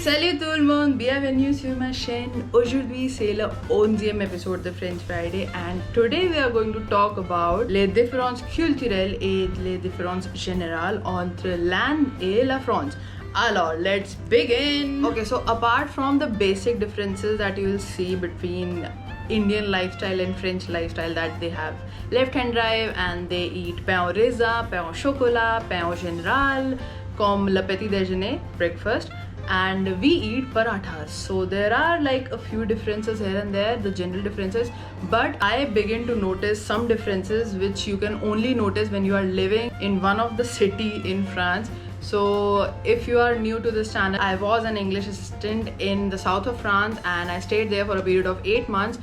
Salut tout le monde, bienvenue sur ma chaîne. Aujourd'hui c'est le 11e épisode de French Friday and today we are going to talk about les différences culturelles et les différences générales entre l'Inde et la France. Alors, let's begin. Okay, so apart from the basic differences that you will see between Indian lifestyle and French lifestyle, that they have left-hand drive and they eat pain au raisin, pain au chocolat, pain au général, comme le petit déjeuner, breakfast, and we eat parathas. So there are like a few differences here and there, the general differences, but I begin to notice some differences which you can only notice when you are living in one of the city in France. So if you are new to this channel, I was an English assistant in the south of France and I stayed there for a period of 8 months.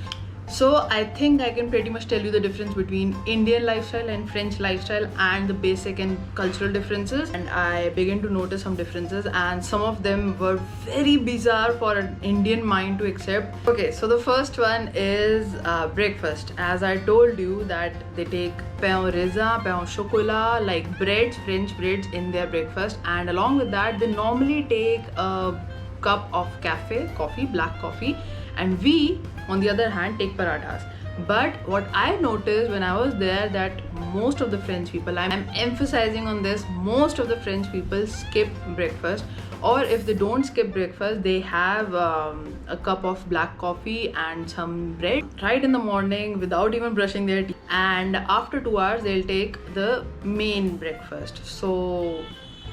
So I think I can pretty much tell you the difference between Indian lifestyle and French lifestyle and the basic and cultural differences, and I began to notice some differences and some of them were very bizarre for an Indian mind to accept. Okay, so the first one is breakfast. As I told you that they take pain au raisin, pain au chocolat, like breads, French breads in their breakfast, and along with that they normally take a cup of coffee, black coffee, and we on the other hand take parathas. But what I noticed when I was there, that most of the French people, I'm emphasizing on this, most of the French people skip breakfast, or if they don't skip breakfast, they have a cup of black coffee and some bread right in the morning without even brushing their teeth, and after 2 hours they'll take the main breakfast. So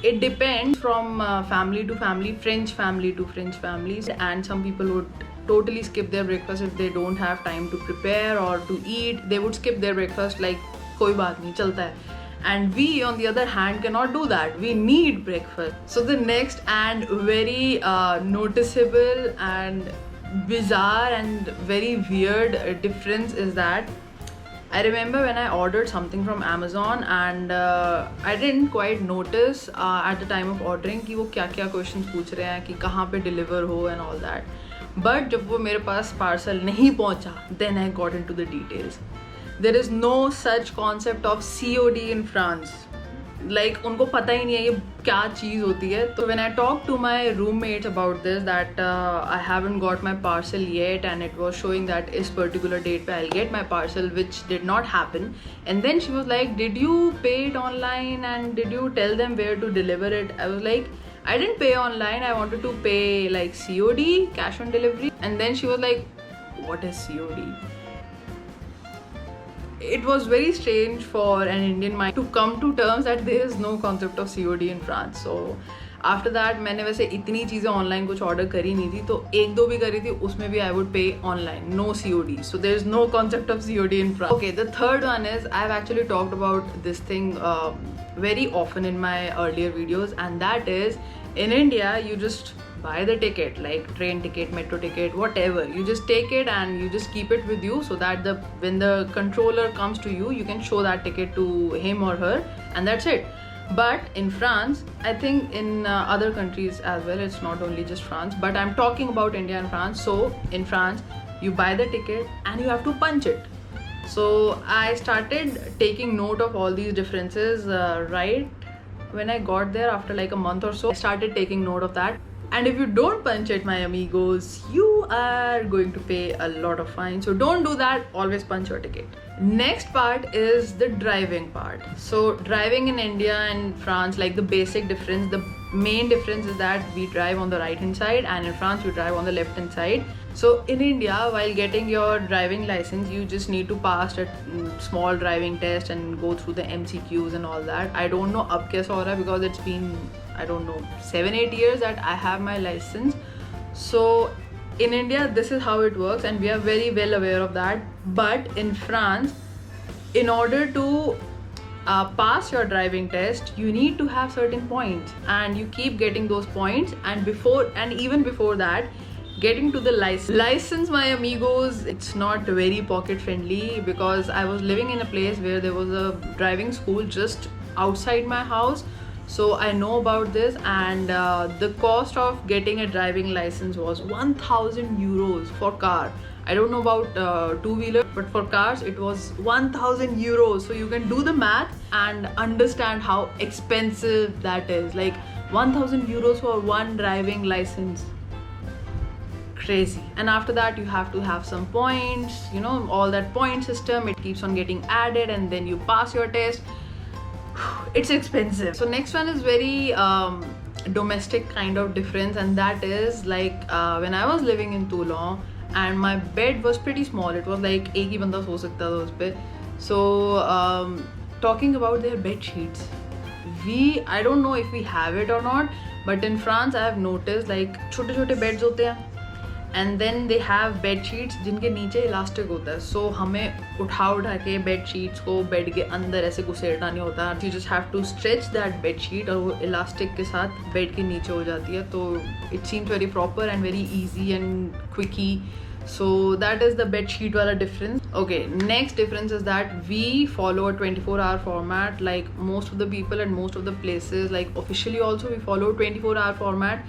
it depends from family to family, French family to French families, and some people would totally skip their breakfast if they don't have time to prepare or to eat. They would skip their breakfast like koi baat nahi, chalta hai. And we on the other hand cannot do that. We need breakfast. So the next and very noticeable and bizarre and very weird difference is that I remember when I ordered something from Amazon and I didn't quite notice at the time of ordering कि वो क्या क्या questions पूछ रहे हैं कि कहाँ पे deliver हो and all that. But जब वो मेरे पास parcel नहीं पहुँचा, then I got into the details. There is no such concept of COD in France. Like उनको पता ही नहीं है ये क्या चीज़ होती है. So when I talked to my roommates about this, that I haven't got my parcel yet and it was showing that इस particular date पे I'll get my parcel, which did not happen. And then she was like, did you pay it online and did you tell them where to deliver it? I was like, I didn't pay online, I wanted to pay like COD, cash on delivery. And then she was like, what is COD? It was very strange for an Indian mind to come to terms that there is no concept of COD in France. So after that मैंने वैसे इतनी चीज़ें online कुछ order करी नहीं थी, तो एक दो भी करी थी उसमें भी I would pay online, no COD. So there is no concept of COD in France. Okay, the third one is, I've actually talked about this thing very often in my earlier videos, and that is in India you just buy the ticket, like train ticket, metro ticket, whatever. You just take it and you just keep it with you so that when the controller comes to you, you can show that ticket to him or her, and that's it. But in France, I think in other countries as well, it's not only just France, but I'm talking about India and France. So in France, you buy the ticket and you have to punch it. So I started taking note of all these differences right when I got there after like a month or so. I started taking note of that. And if you don't punch it, my amigos, you are going to pay a lot of fine. So don't do that, always punch your ticket. Next part is the driving part. So driving in India and France, like the basic difference, the main difference is that we drive on the right hand side and in France we drive on the left hand side. So in India, while getting your driving license, you just need to pass a small driving test and go through the MCQs and all that. I don't know ab kaisa ho raha hai because it's been, I don't know, 7-8 years that I have my license. So in India, this is how it works and we are very well aware of that. But in France, in order to pass your driving test, you need to have certain points and you keep getting those points, and even before that, getting to the license, my amigos, it's not very pocket friendly because I was living in a place where there was a driving school just outside my house. So I know about this, and the cost of getting a driving license was 1,000 euros for car. I don't know about two-wheeler, but for cars it was 1,000 euros. So you can do the math and understand how expensive that is. Like 1,000 euros for one driving license. Crazy. And after that you have to have some points, you know, all that point system, it keeps on getting added and then you pass your test. It's expensive. So next one is very domestic kind of difference, and that is like when I was living in Toulon and my bed was pretty small. It was like एक ही बंदा सो सकता था उस पे. So talking about their bed sheets, I don't know if we have it or not, but in France I have noticed like छोटे छोटे beds होते हैं and then they have bed sheets जिनके नीचे इलास्टिक होता है. So हमें उठा के bed sheets को bed के अंदर ऐसे घुसेड़ना नहीं होता. You just have to stretch that bed sheet और वो इलास्टिक के साथ bed के नीचे हो जाती है. तो it seems very proper and very easy and quickie. So that is the bed sheet wala difference. Okay, next difference is that we follow a 24-hour format like most of the people and most of the places. Like officially also we follow 24-hour format.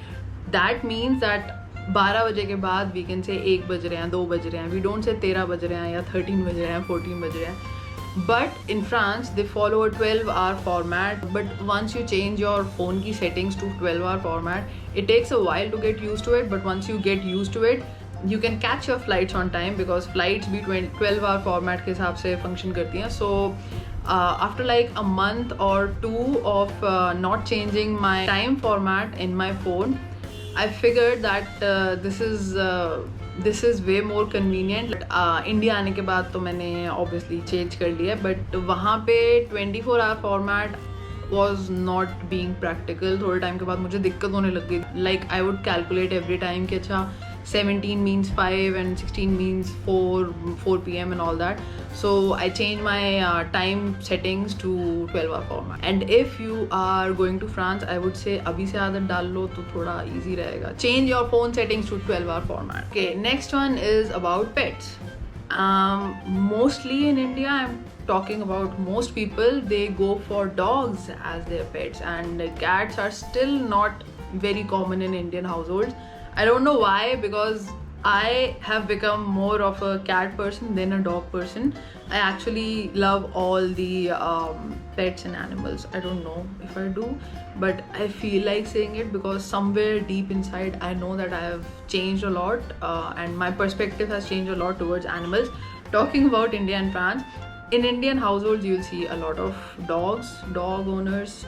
That means that 12 बजे के बाद we can say 1 बज रहे हैं, 2 बज रहे हैं. We don't say 13 बज रहे हैं या 13 बज रहे हैं, 14 बज रहे हैं. But in France they follow a 12-hour format. But once you change your phone की settings to 12-hour format, it takes a while to get used to it. But once you get used to it, you can catch your flights on time because flights भी 12-hour format के हिसाब से function करती हैं. So after like a month or two of not changing my time format in my phone, I figured that this is way more convenient. India आने के बाद तो मैंने obviously change कर लिया, but वहाँ पे 24-hour format was not being practical. थोड़े टाइम के बाद मुझे दिक्कत होने लग गई. Like I would calculate every time कि अच्छा 17 means 5 and 16 means 4 p.m. and all that. So I changed my time settings to 12-hour format. And if you are going to France, I would say अभी से आदत डाल लो तो थोड़ा easy रहेगा. Change your phone settings to 12-hour format. Okay, next one is about pets. Mostly in India, I'm talking about most people, they go for dogs as their pets, and cats are still not very common in Indian households. I don't know why, because I have become more of a cat person than a dog person. I actually love all the pets and animals. I don't know if I do, but I feel like saying it because somewhere deep inside I know that I have changed a lot and my perspective has changed a lot towards animals. Talking about India and France, in Indian households you'll see a lot of dogs, dog owners.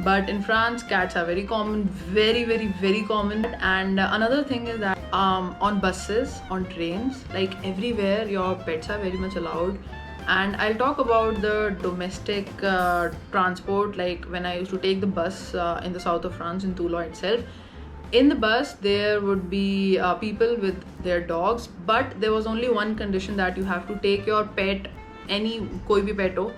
But in France, cats are very common, very, very, very common. And another thing is that on buses, on trains, like everywhere, your pets are very much allowed. And I'll talk about the domestic transport, like when I used to take the bus in the south of France, in Toulon itself. In the bus, there would be people with their dogs, but there was only one condition, that you have to take your pet, koi bhi pet ho,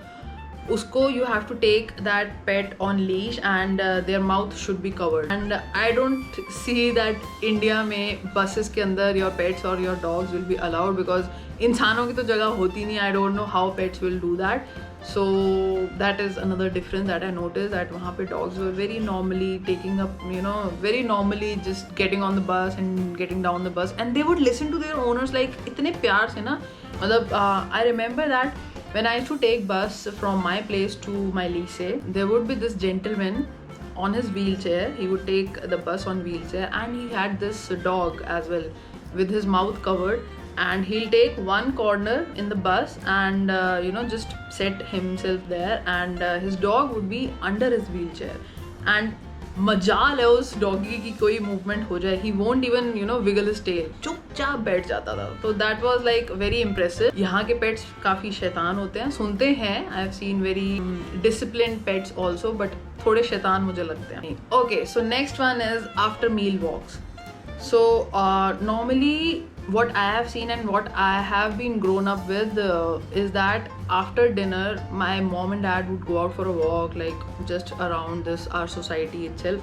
usko you have to take that pet on leash and their mouth should be covered. And I don't see that India में buses के अंदर your pets or your dogs will be allowed, because इंसानों की तो जगह होती नहीं. I don't know how pets will do that. So that is another difference that I noticed, that वहाँ पे dogs were very normally taking up, very normally just getting on the bus and getting down the bus, and they would listen to their owners like इतने प्यार से ना. मतलब I remember that when I used to take bus from my place to my lycée, there would be this gentleman on his wheelchair. He would take the bus on wheelchair, and he had this dog as well with his mouth covered, and he'll take one corner in the bus and just set himself there, and his dog would be under his wheelchair, and मजाल है उस doggy की कोई movement हो जाए, he won't even wiggle his tail, चुपचाप बैठ जाता था. तो that was like very impressive. यहाँ के pets काफ़ी शैतान होते हैं, सुनते हैं. I have seen very disciplined pets also, but थोड़े शैतान मुझे लगते हैं. Okay, so next one is after meal walks. So normally what I have seen and what I have been grown up with is that after dinner my mom and dad would go out for a walk, like just around our society itself.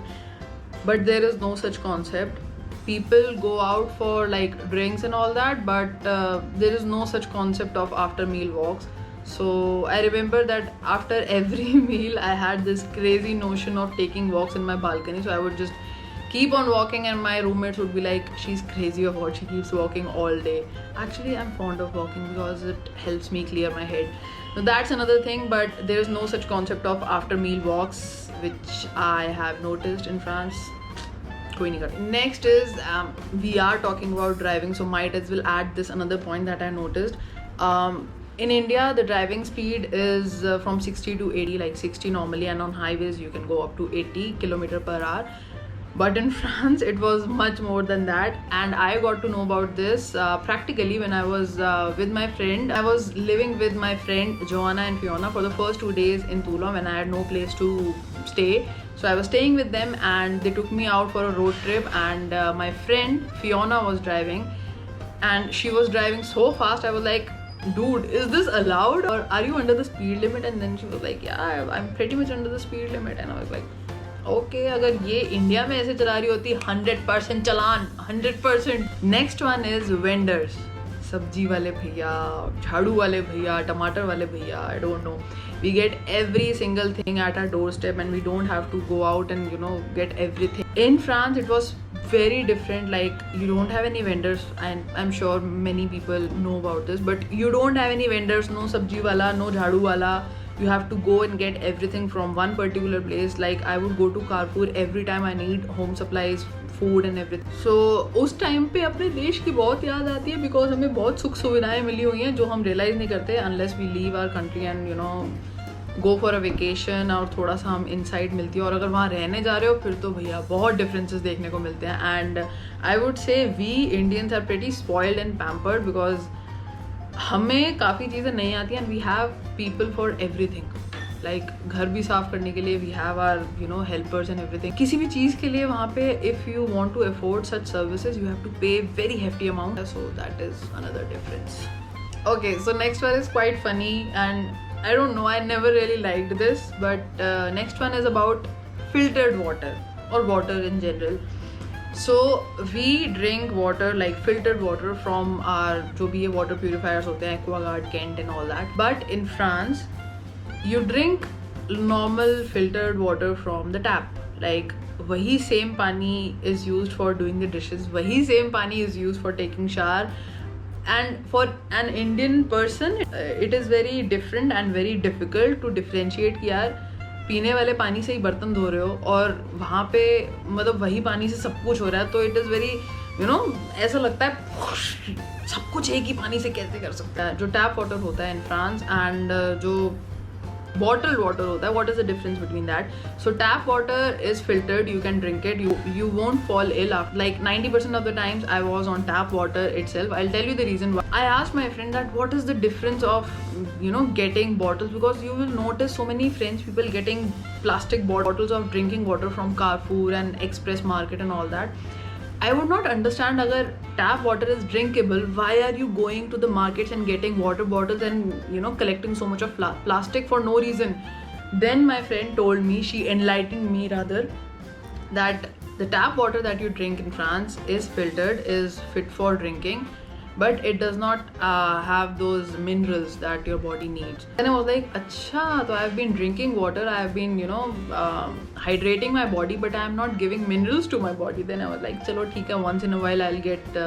But there is no such concept. People go out for like drinks and all that, but there is no such concept of after meal walks. So I remember that after every meal I had this crazy notion of taking walks in my balcony. So I would just keep on walking, and my roommates would be like, she's crazy of what she keeps walking all day. Actually, I'm fond of walking because it helps me clear my head. So that's another thing, but there's no such concept of after meal walks, which I have noticed in France. Next is we are talking about driving, so might as well add this another point that I noticed. In India, the driving speed is from 60 to 80, like 60 normally, and on highways you can go up to 80 km/h. But in France, it was much more than that, and I got to know about this practically when I was with my friend. I was living with my friend Joanna and Fiona for the first 2 days in Tula when I had no place to stay. So I was staying with them, and they took me out for a road trip, and my friend Fiona was driving, and she was driving so fast. I was like, dude, is this allowed, or are you under the speed limit? And then she was like, yeah, I'm pretty much under the speed limit. And I was like, okay, अगर ये India में ऐसे चला रही होती 100% चलान, 100%. Next one is vendors. सब्जी वाले भैया, झाड़ू वाले भैया, टमाटर वाले भैया, I don't know. We get every single thing at our doorstep, and we don't have to go out and get everything. In France, it was very different. Like, you don't have any vendors, and I'm sure many people know about this, but you don't have any vendors. No sabji wala, no jhadu wala. You have to go and get everything from one particular place. Like, I would go to Carrefour every time I need home supplies, food and everything. So उस time पे अपने देश की बहुत याद आती है, because हमें बहुत सुख सुविधाएं मिली हुई हैं जो हम रियलाइज नहीं करते unless we leave our country and go for a vacation, और थोड़ा सा हम इनसाइड मिलती है. और अगर वहाँ रहने जा रहे हो फिर तो भैया बहुत डिफरेंसेस देखने को मिलते हैं. And I would say we Indians are pretty spoiled and pampered, because हमें काफ़ी चीज़ें नहीं आती हैं. We have people for everything. Like घर भी साफ करने के लिए we have our helpers and everything. किसी भी चीज़ के लिए वहाँ पे if you want to afford such services you have to pay very hefty amount. So that is another difference. Okay, so next one is quite funny, and I don't know, I never really liked this, but next one is about filtered water or water in general. So we drink water, like filtered water, from our जो भी ये water purifiers होते हैं, Aquaguard, Kent and all that. But in France, you drink normal filtered water from the tap. Like, वही same पानी is used for doing the dishes, वही same पानी is used for taking shower. And for an Indian person, it is very different and very difficult to differentiate कि यार पीने वाले पानी से ही बर्तन धो रहे हो और वहाँ पे मतलब वही पानी से सब कुछ हो रहा है. तो इट इज़ वेरी ऐसा लगता है सब कुछ एक ही पानी से कैसे कर सकता है. जो टैप वाटर होता है इन फ्रांस एंड जो bottled water hota hai, what is the difference between that? So tap water is filtered, you can drink it, you won't fall ill after. Like 90% of the times I was on tap water itself. I'll tell you the reason why. I asked my friend that what is the difference of getting bottles, because you will notice so many French people getting plastic bottles of drinking water from Carrefour and Express Market and all that. I would not understand, अगर tap water is drinkable, why are you going to the markets and getting water bottles and collecting so much of plastic for no reason? Then my friend told me, she enlightened me rather, that the tap water that you drink in France is filtered, is fit for drinking, but it does not have those minerals that your body needs. And I was like, acha, so I've been drinking water, I've been hydrating my body, but I'm not giving minerals to my body. Then I was like, chalo theek hai, once in a while I'll get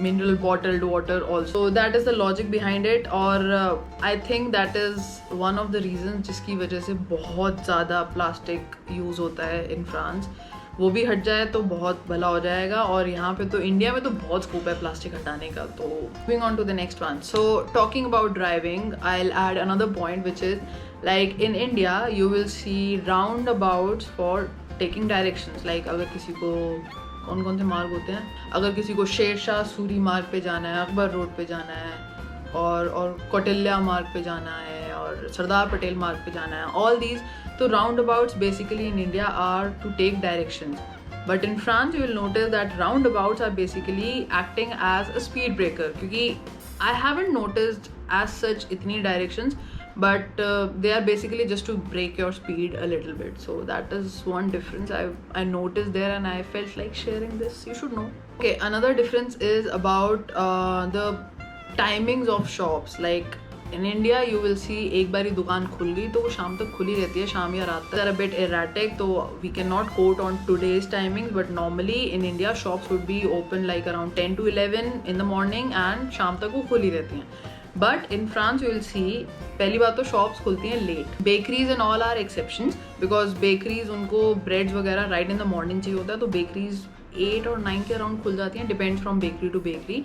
mineral bottled water also. So that is the logic behind it. और I think that is one of the reasons जिसकी वजह से बहुत ज़्यादा plastic use होता है in France. वो भी हट जाए तो बहुत भला हो जाएगा. और यहाँ पे तो इंडिया में तो बहुत स्कोप है प्लास्टिक हटाने का. तो moving on to the next one. So talking about driving, I'll add another point, which is like in India you will see roundabouts for taking directions. Like अगर किसी को कौन कौन से मार्ग होते हैं, अगर किसी को शेरशाह सूरी मार्ग पे जाना है, अकबर रोड पे जाना है, और कौटिल्या मार्ग पे जाना है, और सरदार पटेल मार्ग पे जाना है, all these. So roundabouts basically in India are to take directions, but in France you will notice that roundabouts are basically acting as a speed breaker. क्योंकि I haven't noticed as such इतनी directions, but they are basically just to break your speed a little bit. So that is one difference I noticed there, and I felt like sharing this. You should know. Okay, another difference is about the timings of shops. Like in India you will see एक बारी दुकान खुल गई तो वो शाम तक खुली रहती है, शाम या रात तक. They're a bit erratic, तो we cannot quote on today's timings, but normally in India shops would be open like around 10 to 11 in the morning and शाम तक वो खुली रहती हैं. But in France you will see, पहली बात तो shops खुलती हैं late. Bakeries and all are exceptions because bakeries उनको breads वगैरह right in the morning चाहिए होता है, तो bakeries 8 or 9 के around खुल जाती हैं, depends from bakery to bakery.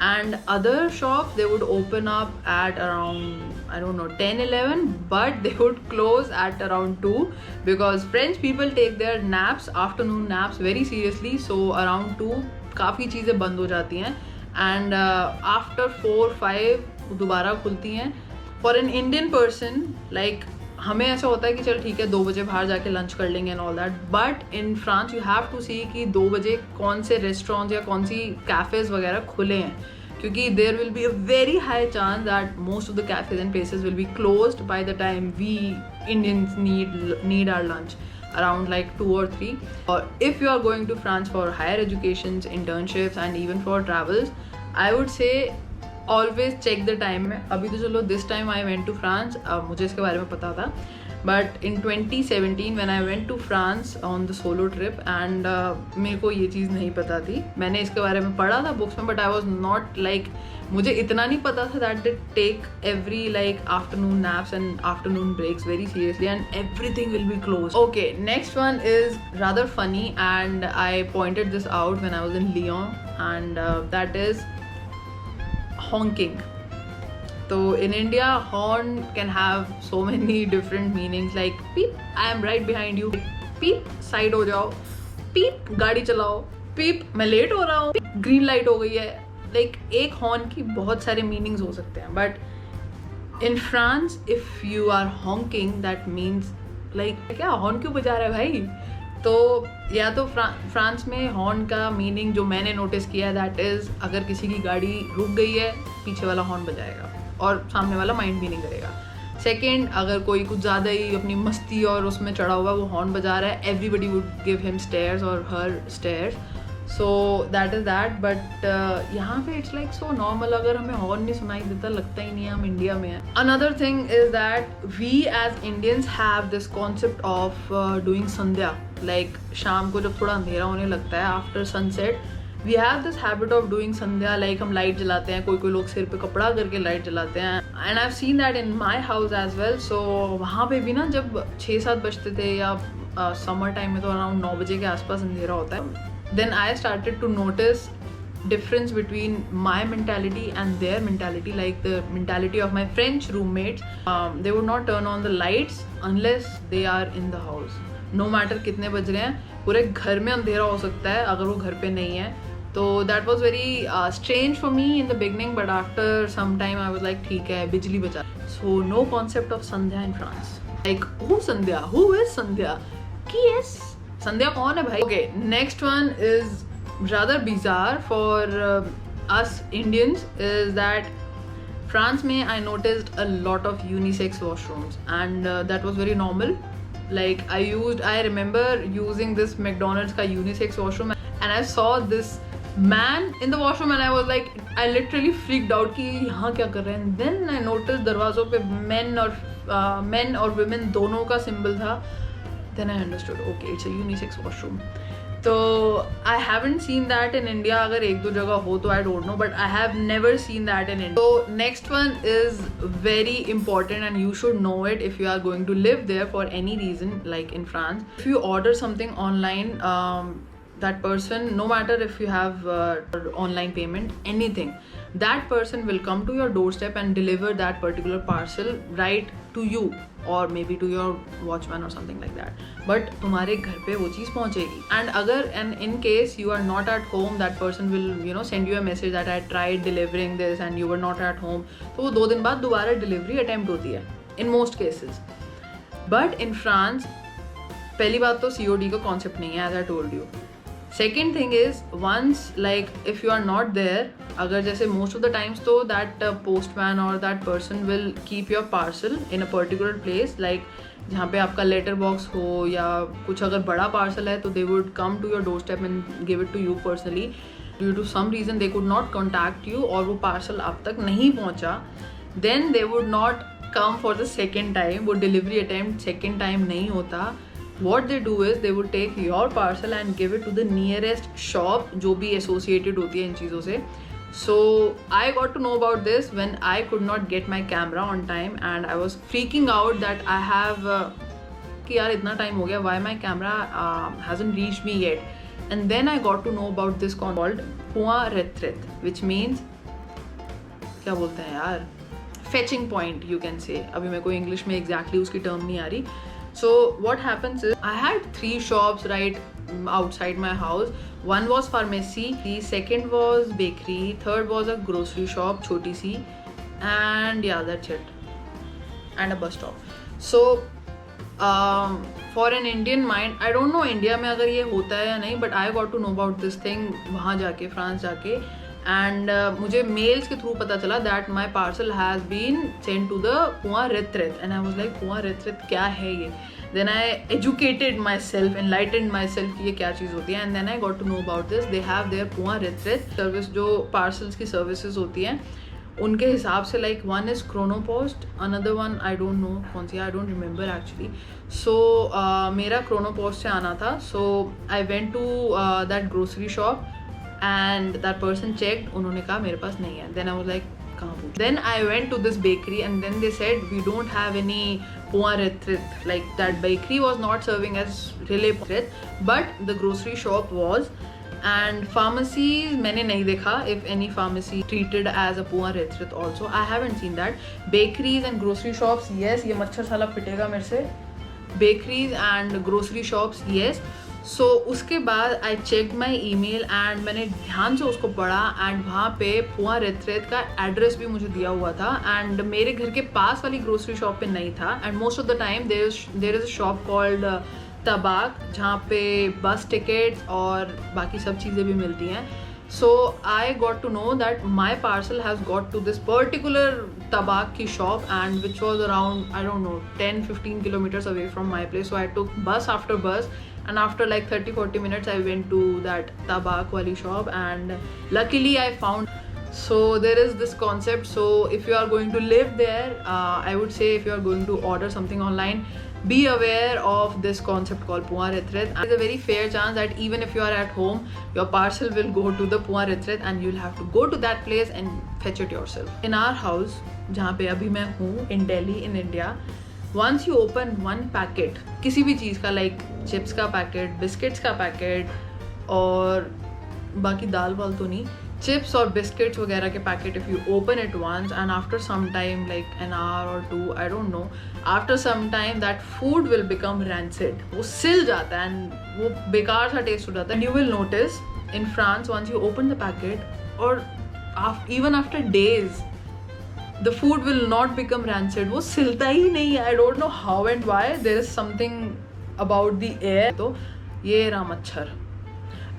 And other shops they would open up at around, I don't know, 10-11, but they would close at around 2 because French people take their naps, afternoon naps, very seriously. So around 2 काफ़ी चीज़ें बंद हो जाती हैं and after 4-5 दोबारा खुलती हैं. For an Indian person like हमें ऐसा होता है कि चल ठीक है 2 बजे बाहर जाके लंच कर लेंगे and all that, but in France you have to see कि 2 बजे कौन से रेस्टोरेंट्स या कौन सी कैफ़ेज़ वगैरह खुले हैं, क्योंकि there will be a very high chance that most of the cafes and places will be closed by the time we Indians need our lunch around like 2 or 3. Or if you are going to France for higher educations, internships and even for travels, I would say always check the time. अभी तो चलो this time I went to France, मुझे इसके बारे में पता था, but in 2017 when I went to France on the solo trip and मेरे को ये चीज़ नहीं पता थी. मैंने इसके बारे में पढ़ा था बुक्स में, but I was not like, मुझे इतना नहीं पता था that they take every like afternoon naps and afternoon breaks very seriously and everything will be closed. Okay, next one is rather funny and I pointed this out when I was in Lyon and that is honking. So in India, horn can have so many different meanings like beep, I am right behind you, beep, side हो जाओ, beep, गाड़ी चलाओ, beep, मैं late हो रहा हूँ, green light हो गई है. Like एक horn की बहुत सारे meanings हो सकते हैं, but in France if you are honking that means like क्या horn क्यों बजा रहा है भाई. तो या तो फ्रांस में हॉर्न का मीनिंग जो मैंने नोटिस किया है दैट इज़ अगर किसी की गाड़ी रुक गई है पीछे वाला हॉर्न बजाएगा और सामने वाला माइंड भी नहीं करेगा. सेकेंड, अगर कोई कुछ ज़्यादा ही अपनी मस्ती और उसमें चढ़ा हुआ वो हॉर्न बजा रहा है, everybody would give him stares और हर stares. So that is that. But यहाँ पे इट्स लाइक सो नॉर्मल, अगर हमें हॉर्न नहीं सुनाई देता लगता ही नहीं है हम इंडिया में हैं. Another thing is that we as Indians have this concept of doing sandhya. Like शाम को जब थोड़ा अंधेरा होने लगता है after sunset we have this habit of doing sandhya. Like हम लाइट जलाते हैं, कोई लोग सिर पे कपड़ा करके लाइट जलाते हैं and I have seen that in my house as well. So वहाँ पे भी ना जब 6-7 बजते थे या समर टाइम में तो अराउंड 9 बजे के आसपास अंधेरा होता है. Then I started to notice difference between my mentality and their mentality, like the mentality of my French roommates. They would not turn on the lights unless they are in the house. No matter कितने बज रहे हैं, पूरे घर में अंधेरा हो सकता है अगर वो घर पे नहीं है. तो that was very strange for me in the beginning, but after some time I was like ठीक है बिजली बचा. So no concept of Sandhya in France. Like who Sandhya? Who is Sandhya? Qui is संध्या कौन है भाई. Okay, next one is rather bizarre for us Indians is that France में I noticed a lot of unisex washrooms and that was very normal. Like I remember using this McDonald's का unisex washroom and I saw this man in the washroom and I was like I literally freaked out कि यहाँ क्या कर रहे हैं. Then I notice दरवाजों पे main और वुमेन दोनों का सिंबल था. Then I understood, okay, it's a unisex washroom. So I haven't seen that in India. अगर 1-2 जगह हो तो I don't know, but I have never seen that in India. So next one is very important and you should know it if you are going to live there for any reason, like in France. If you order something online, that person, no matter if you have online payment, anything, that person will come to your doorstep and deliver that particular parcel right to you or maybe to your watchman or something like that. But तुम्हारे घर पे वो चीज़ पहुँचेगी. And अगर and in case you are not at home, that person will send you a message that I tried delivering this and you were not at home. तो वो 2 दिन बाद दोबारा delivery attempt होती है in most cases. But in France पहली बात तो COD का concept नहीं है, as I told you. Second thing is once like if you are not there, अगर जैसे most of the times तो that postman or that person will keep your parcel in a particular place, like जहाँ पे आपका letter box हो या कुछ अगर बड़ा parcel है तो they would come to your doorstep and give it to you personally. Due to some reason they could not contact you और वो parcel आप तक नहीं पहुँचा, then they would not come for the second time. वो delivery attempt second time नहीं होता. What they do is they would take your parcel and give it to the nearest shop जो भी associated होती है इन चीज़ों से. So I got to know about this when I could not get my camera on time and I was freaking out that I have कि यार इतना time हो गया, why my camera hasn't reached me yet. And then I got to know about this called point retraite, which means क्या बोलते हैं यार, fetching point you can say. अभी मेरे को English में exactly उसकी term नहीं आ रही. So what happens is I had 3 shops right outside my house. One was pharmacy, the second was bakery, third was a grocery shop छोटी सी, and yeah, that's it, and a bus stop. So for an Indian mind, I don't know India में अगर ये होता है या नहीं, but I got to know about this thing वहाँ जाके, फ्रांस जाके, and मुझे mails के through पता चला that my parcel has been sent to the point retraite, and I was like point retraite क्या है ये. Then I educated myself, enlightened myself कि ये क्या चीज़ होती है, and then I got to know about this. They have their point retraite service, जो parcels की services होती हैं उनके हिसाब से, like one is Chronopost, another one I don't know कौन सी, I don't remember actually. So मेरा Chronopost से आना था. So I went to that grocery shop and that person checked, उन्होंने कहा मेरे पास नहीं है. Then I was like कहाँ पूछ. Then I went to this bakery and then they said we don't have any point retraite. Like that bakery was not serving as relay retraite, but the grocery shop was. And pharmacies मैंने नहीं देखा if any pharmacy treated as a point retraite also. I haven't seen that. Bakeries and grocery shops, yes. ये मच्छर साला पिटेगा मेरे से. Bakeries and grocery shops, yes. So उसके बाद I checked my email and मैंने ध्यान से उसको पढ़ा and वहाँ पे point retraite का एड्रेस भी मुझे दिया हुआ था and मेरे घर के पास वाली ग्रोसरी शॉप पे नहीं था. And most of the time there is a shop called तबाक जहाँ पे बस टिकट्स और बाकी सब चीज़ें भी मिलती हैं. So I got to know that my parcel has got to this particular tabak ki shop, and which was around, I don't know, 10-15 kilometers away from my place. So I took bus after bus, and after like 30-40 minutes I went to that tabak wali shop, and luckily I found. So there is this concept. So if you are going to live there, I would say if you are going to order something online, be aware of this concept called point retraite. There is a very fair chance that even if you are at home, your parcel will go to the point retraite and you'll have to go to that place and fetch it yourself. In our house, जहाँ पे अभी मैं हूँ in Delhi in India, once you open one packet, किसी भी चीज़ का, like chips का packet, biscuits का packet और बाकी दाल वाल तो नहीं, chips और biscuits वगैरह के packet, if you open it once and after some time, like an hour or 2, I don't know, after some time that food will become rancid. वो सिल जाता है and वो बेकार सा taste हो जाता है. And you will notice in France, once you open the packet or even after days, the food will not become rancid. वो सिलता ही नहीं है. I don't know how and why. There is something about the air. तो ये रहा मच्छर.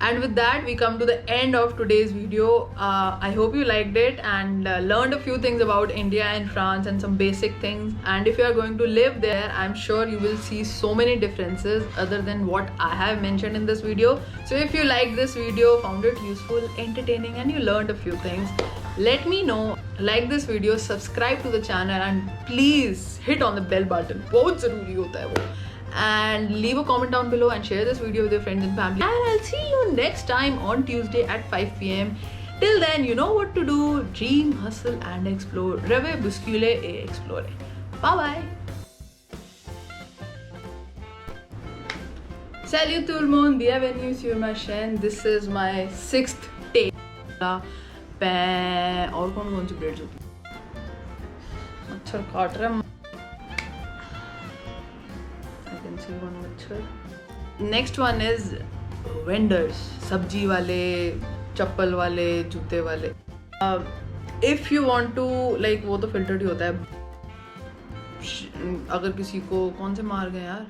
And with that, we come to the end of today's video. I hope you liked it and learned a few things about India and France and some basic things. And if you are going to live there, I'm sure you will see so many differences other than what I have mentioned in this video. So if you liked this video, found it useful, entertaining, and you learned a few things, let me know. Like this video, subscribe to the channel, and please hit on the bell button. बहुत ज़रूरी होता है वो. And leave a comment down below and share this video with your friends and family. And I'll see you next time on Tuesday at 5 PM. Till then, you know what to do. Dream, hustle, and explore. Reve buscule e explore. Bye bye. Salut tout le monde. Bienvenue sur ma chaîne. This is my 6th take. और कौन सी breads होती है? मच्छर काट रहा है. Next one is vendors, सब्जी वाले, चप्पल वाले, जूते वाले. If you want to, like वो तो filtered ही होता है. अगर किसी को कौन से मार गए यार.